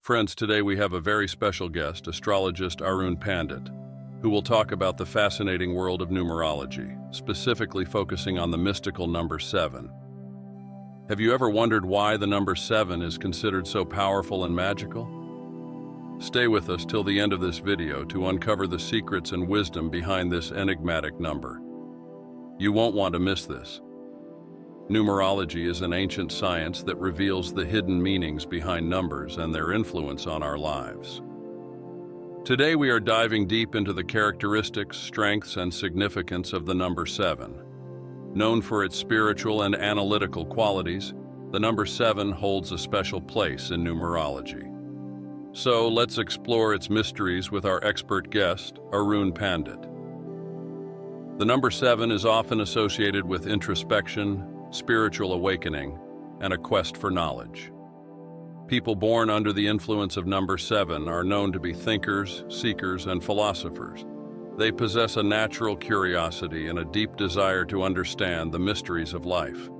Friends, today we have a very special guest, Astrologist Arun Pandit, who will talk about the fascinating world of numerology, specifically focusing on the mystical number 7. Have you ever wondered why the number 7 is considered so powerful and magical? Stay with us till the end of this video to uncover the secrets and wisdom behind this enigmatic number. You won't want to miss this. Numerology is an ancient science that reveals the hidden meanings behind numbers and their influence on our lives. Today we are diving deep into the characteristics, strengths, and significance of the number 7. Known for its spiritual and analytical qualities, the number 7 holds a special place in numerology. So let's explore its mysteries with our expert guest, Arun Pandit. The number 7 is often associated with introspection, spiritual awakening, and a quest for knowledge. People born under the influence of number 7 are known to be thinkers, seekers, and philosophers. They possess a natural curiosity and a deep desire to understand the mysteries of life.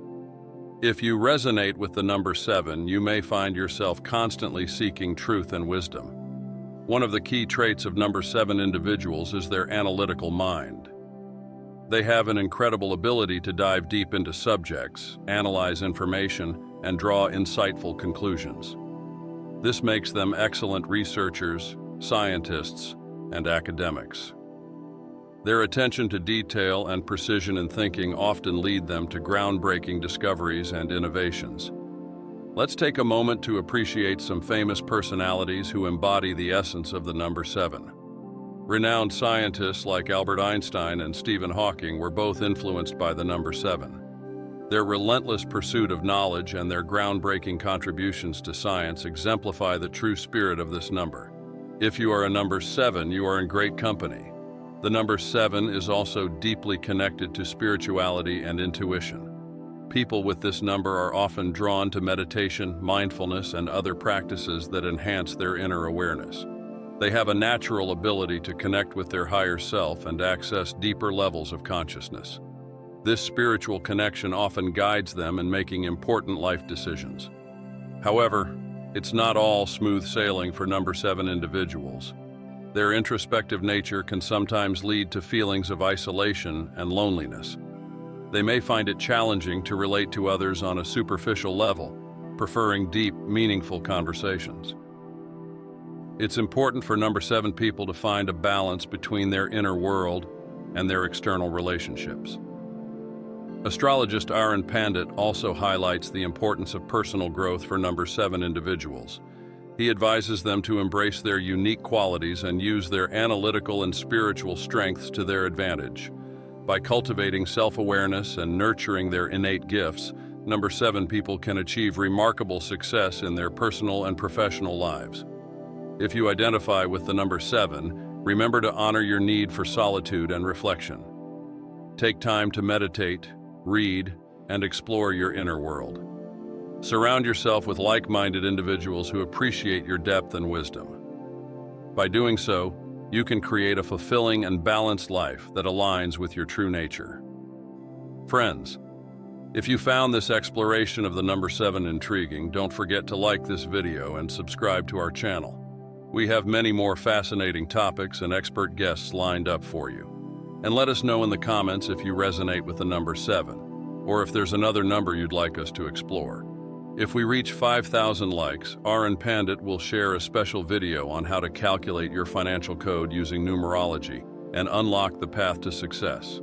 If you resonate with the number 7, you may find yourself constantly seeking truth and wisdom. One of the key traits of number 7 individuals is their analytical mind. They have an incredible ability to dive deep into subjects, analyze information, and draw insightful conclusions. This makes them excellent researchers, scientists, and academics. Their attention to detail and precision in thinking often lead them to groundbreaking discoveries and innovations. Let's take a moment to appreciate some famous personalities who embody the essence of the number 7. Renowned scientists like Albert Einstein and Stephen Hawking were both influenced by the number 7. Their relentless pursuit of knowledge and their groundbreaking contributions to science exemplify the true spirit of this number. If you are a number 7, you are in great company. The number 7 is also deeply connected to spirituality and intuition. People with this number are often drawn to meditation, mindfulness, and other practices that enhance their inner awareness. They have a natural ability to connect with their higher self and access deeper levels of consciousness. This spiritual connection often guides them in making important life decisions. However, it's not all smooth sailing for number 7 individuals. Their introspective nature can sometimes lead to feelings of isolation and loneliness. They may find it challenging to relate to others on a superficial level, preferring deep, meaningful conversations. It's important for number 7 people to find a balance between their inner world and their external relationships. Astrologist Arun Pandit also highlights the importance of personal growth for number 7 individuals. He advises them to embrace their unique qualities and use their analytical and spiritual strengths to their advantage. By cultivating self-awareness and nurturing their innate gifts, number 7 people can achieve remarkable success in their personal and professional lives. If you identify with the number 7, remember to honor your need for solitude and reflection. Take time to meditate, read, and explore your inner world. Surround yourself with like-minded individuals who appreciate your depth and wisdom. By doing so, you can create a fulfilling and balanced life that aligns with your true nature. Friends, if you found this exploration of the number 7 intriguing, don't forget to like this video and subscribe to our channel. We have many more fascinating topics and expert guests lined up for you. And let us know in the comments if you resonate with the number 7, or if there's another number you'd like us to explore. If we reach 5,000 likes, Arun Pandit will share a special video on how to calculate your financial code using numerology and unlock the path to success.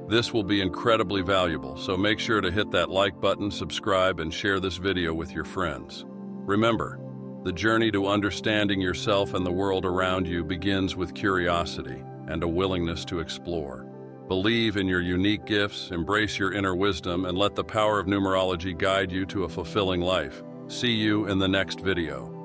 This will be incredibly valuable, so make sure to hit that like button, subscribe, and share this video with your friends. Remember, the journey to understanding yourself and the world around you begins with curiosity and a willingness to explore. Believe in your unique gifts, embrace your inner wisdom, and let the power of numerology guide you to a fulfilling life. See you in the next video.